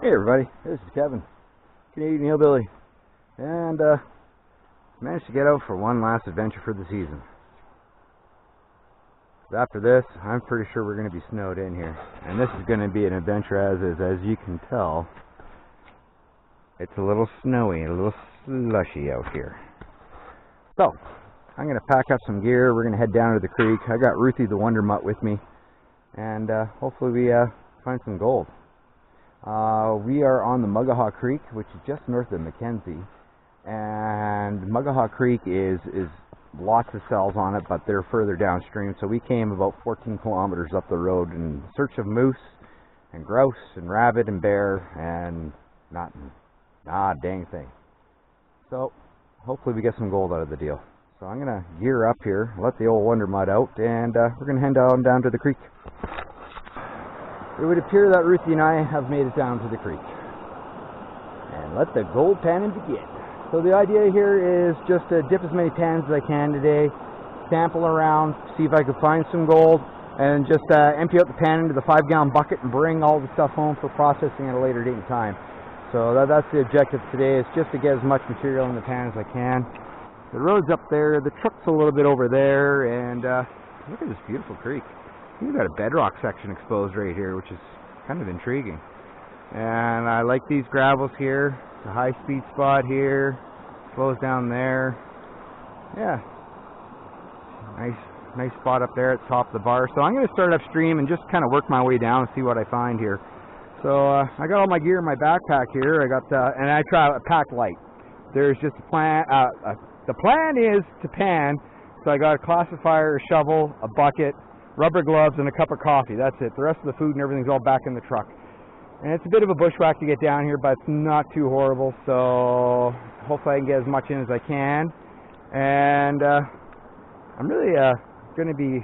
Hey everybody, this is Kevin, Canadian Hillbilly, and managed to get out for one last adventure for the season. After this, I'm pretty sure we're going to be snowed in here, and this is going to be an adventure as is. As you can tell, it's a little snowy, a little slushy out here. So, I'm going to pack up some gear, we're going to head down to the creek. I got Ruthie the Wonder Mutt with me, and hopefully we find some gold. We are on the Mugaha Creek, which is just north of Mackenzie, and Mugaha Creek is lots of cells on it, but they're further downstream. So we came about 14 kilometers up the road in search of moose and grouse and rabbit and bear, and not a dang thing. So hopefully we get some gold out of the deal. So I'm gonna gear up here, let the old Wonder Mud out, and we're gonna head down to the creek. It would appear that Ruthie and I have made it down to the creek. And let the gold panning begin. So the idea here is just to dip as many pans as I can today, sample around, see if I can find some gold, and just empty out the pan into the 5-gallon bucket and bring all the stuff home for processing at a later date and time. So that's the objective today, is just to get as much material in the pan as I can. The road's up there, the truck's a little bit over there, and look at this beautiful creek. We've got a bedrock section exposed right here, which is kind of intriguing. And I like these gravels here. It's a high-speed spot here. Slows down there. Yeah. Nice spot up there at the top of the bar. So I'm going to start upstream and just kind of work my way down and see what I find here. So I got all my gear in my backpack here. I got and I try to pack light. There's just a plan. The plan is to pan. So I got a classifier, a shovel, a bucket, rubber gloves, and a cup of coffee. That's it. The rest of the food and everything's all back in the truck. And it's a bit of a bushwhack to get down here, but it's not too horrible. So hopefully I can get as much in as I can. And I'm really going to be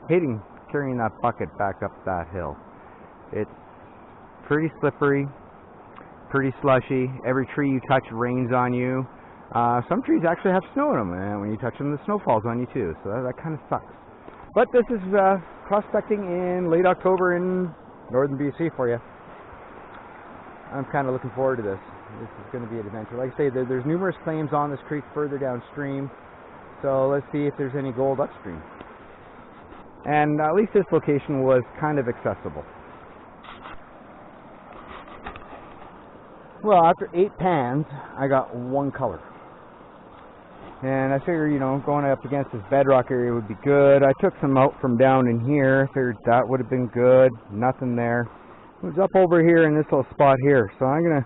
hating carrying that bucket back up that hill. It's pretty slippery, pretty slushy. Every tree you touch rains on you. Some trees actually have snow in them, and when you touch them, the snow falls on you too. So that kind of sucks. But this is prospecting in late October in northern BC for you. I'm kind of looking forward to this. This is going to be an adventure. Like I say, there's numerous claims on this creek further downstream. So let's see if there's any gold upstream. And at least this location was kind of accessible. Well, after 8 pans, I got one color. And I figured, going up against this bedrock area would be good. I took some out from down in here. I figured that would have been good. Nothing there. It was up over here in this little spot here. So I'm going to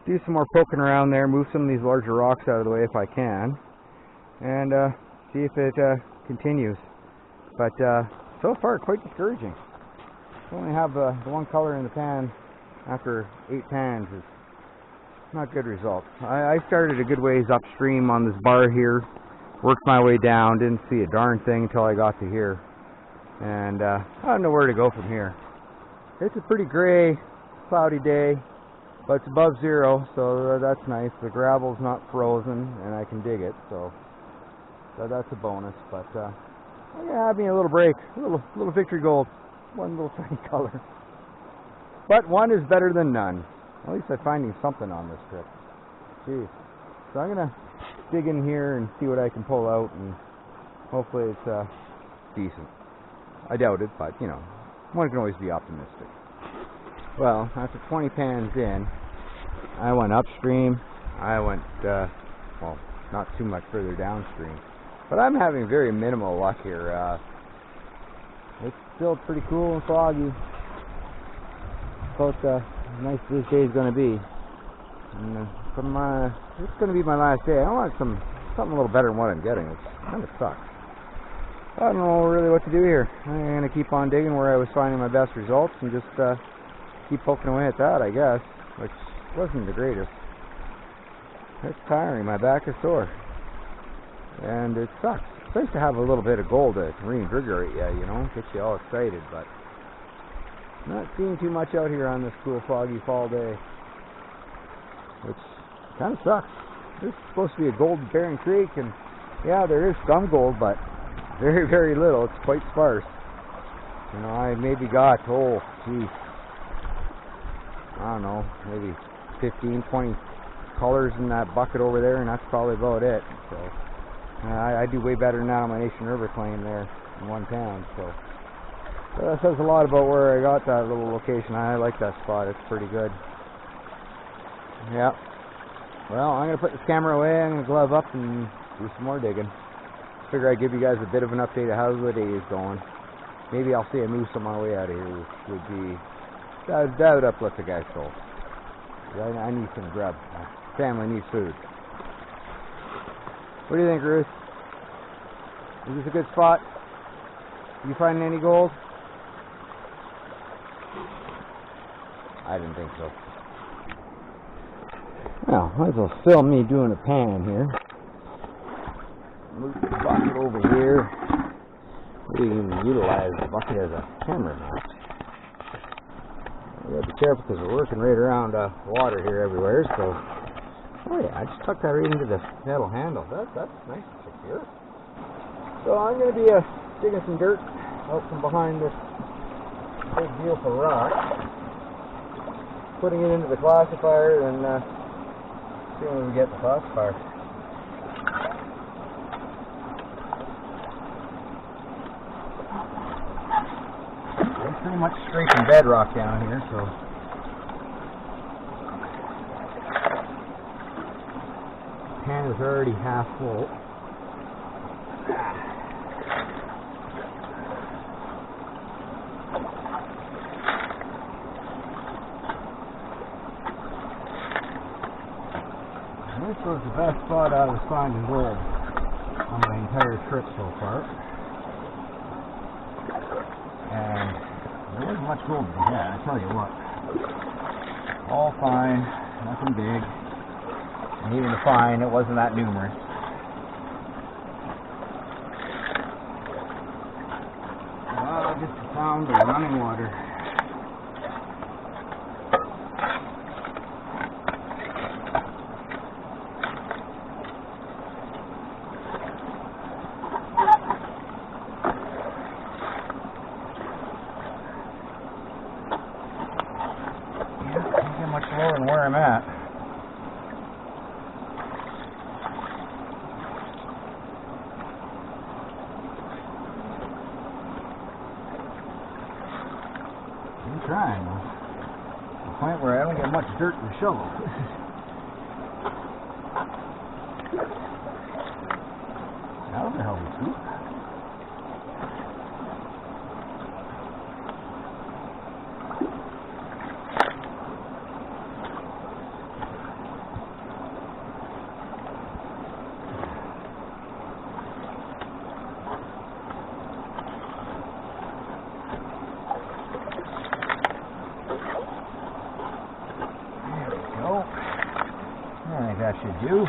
do some more poking around there, move some of these larger rocks out of the way if I can, and see if it continues. But so far, quite discouraging. To only have the one color in the pan after 8 pans is not good results. I started a good ways upstream on this bar here, worked my way down, didn't see a darn thing until I got to here, and I don't know where to go from here. It's a pretty gray, cloudy day, but it's above zero, so that's nice. The gravel's not frozen, and I can dig it, so that's a bonus. But I'm gonna have me a little break, a little victory gold, one little tiny color. But one is better than none. At least I'm finding something on this trip. Jeez. So I'm going to dig in here and see what I can pull out, and hopefully it's decent. I doubt it, but, one can always be optimistic. Well, after 20 pans in, I went upstream. I went, not too much further downstream. But I'm having very minimal luck here. It's still pretty cool and foggy. About nice this day is going to be. And it's going to be my last day. I want something a little better than what I'm getting, which kind of sucks. I don't know really what to do here. I'm going to keep on digging where I was finding my best results and just keep poking away at that, I guess, which wasn't the greatest. It's tiring. My back is sore. And it sucks. It's nice to have a little bit of gold to reinvigorate you, get you all excited, but not seeing too much out here on this cool foggy fall day, which kind of sucks. This is supposed to be a gold-bearing creek, and yeah, there is some gold, but very, very little. It's quite sparse. I maybe got, I don't know, maybe 15, 20 colors in that bucket over there, and that's probably about it. So I do way better than that on my Nation River claim there in 1 pound. So that says a lot about where I got that little location. I like that spot. It's pretty good. Yeah. Well, I'm going to put this camera away. I'm going to glove up and do some more digging. Figure I'd give you guys a bit of an update of how the day is going. Maybe I'll see a moose on my way out of here, which would be... That would uplift the guy's soul. I need some grub. My family needs food. What do you think, Ruth? Is this a good spot? You finding any gold? I didn't think so. Well, might as well film me doing a pan here. Move the bucket over here. We can utilize the bucket as a camera mount. We gotta be careful because we're working right around water here everywhere. So, oh yeah, I just tucked that right into the metal handle. That's nice and secure. So I'm gonna be digging some dirt out from behind this big beautiful rock, putting it into the classifier, and seeing when we get the classifier. It's pretty much scraping bedrock down here, so the pan is already half full. This was the best spot I was finding gold on my entire trip so far. And there wasn't much gold to be had, I tell you what. All fine, nothing big. And even the fine, it wasn't that numerous. Just the sound of running water. Much lower than where I'm at. I'm trying. To the point where I don't get much dirt in the shovel. That'll be helpful too. That should do.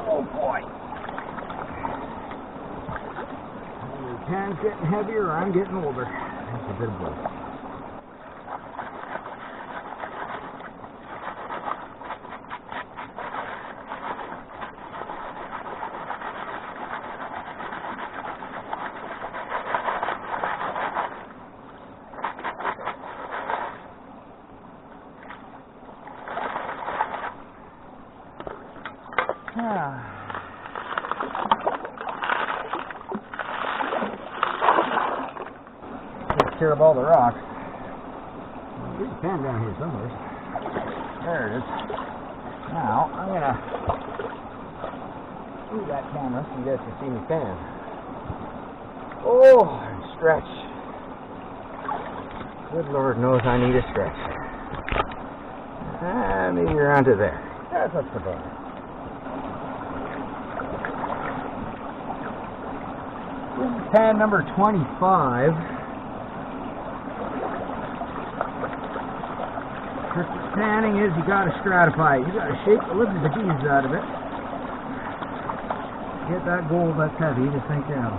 Oh boy. The pan's getting heavier, or I'm getting older. That's a bit of both. Takes care of all the rocks. There's a pan down here somewhere. There it is. Now, I'm going to move that camera so you guys can see me pan. Oh, stretch. Good Lord knows I need a stretch. Maybe around to there. That's what's the bottom. This is pan number 25. Trick with panning is you got to stratify it. You got to shake the living bejesus out of it. Get that gold that's heavy to sink down.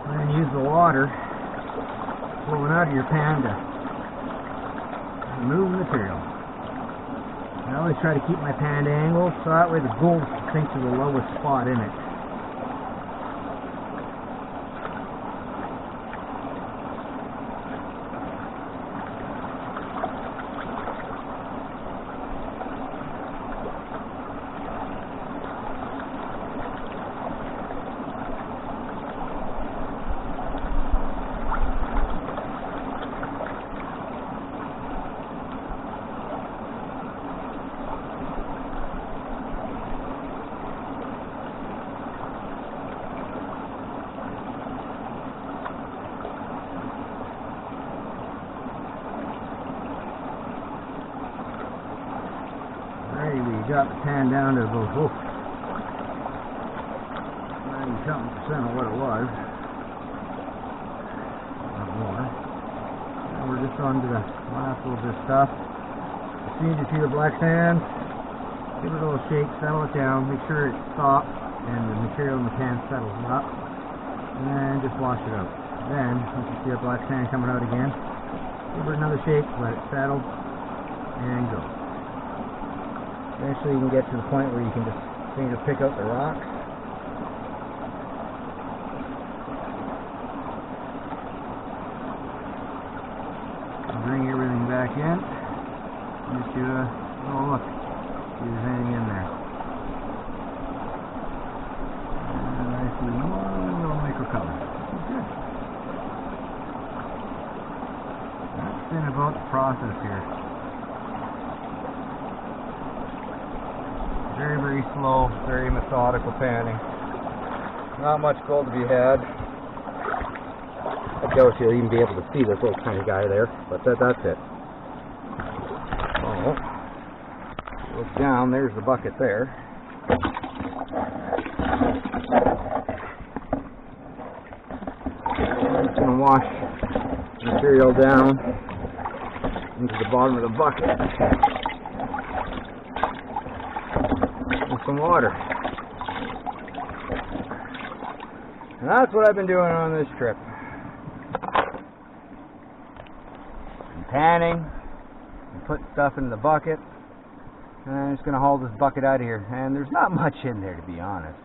And then use the water flowing out of your pan to remove the material. I always try to keep my pan angled so that way the gold sinks to the lowest spot in it. got the pan down to about 90-something% of what it was. Not more. Now we're just on to the last little bit of stuff. As soon as you see the black sand, give it a little shake, settle it down, make sure it's soft and the material in the pan settles up, and then just wash it out. Then, once you see the black sand coming out again, give it another shake, let it settle, and go. Eventually you can get to the point where you can just finger pick out the rocks. Bring everything back in. And just do a little look. See if there's anything in there. And I see one little microcolor. Good. That's been about the process here. Very, very slow, very methodical panning. Not much gold to be had. I doubt you'll even be able to see this little tiny guy there, but that's it. Oh, look down, there's the bucket there. I'm just going to wash the material down into the bottom of the bucket with some water. And that's what I've been doing on this trip. Panning and put stuff in the bucket, and I'm just going to haul this bucket out of here. And there's not much in there, to be honest.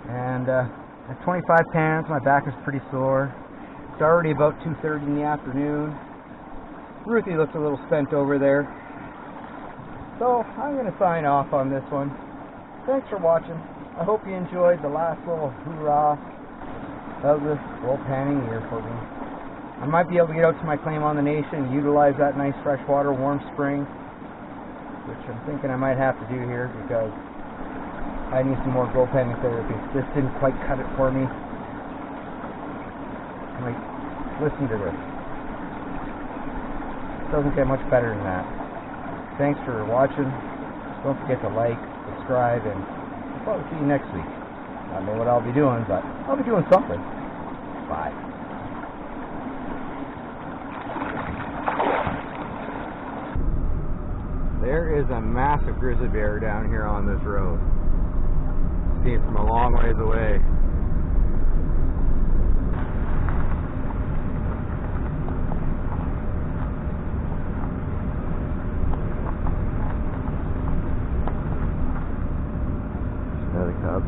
And at 25 pans, my back is pretty sore. It's already about 2:30 in the afternoon. Ruthie looks a little spent over there, so I'm going to sign off on this one. Thanks for watching. I hope you enjoyed the last little hoorah of this gold panning year for me. I might be able to get out to my claim on the nation and utilize that nice freshwater warm spring, which I'm thinking I might have to do here because I need some more gold panning therapy. This didn't quite cut it for me. Like, listen to this. It doesn't get much better than that. Thanks for watching. Don't forget to like, subscribe, and I'll probably see you next week. I don't know what I'll be doing, but I'll be doing something. Bye. There is a massive grizzly bear down here on this road. See it from a long ways away. Another cub.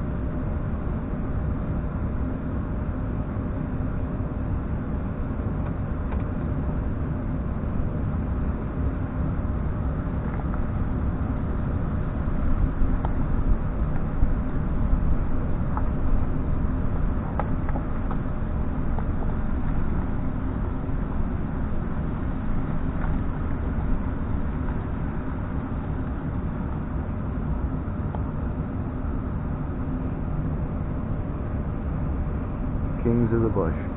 Kings of the bush.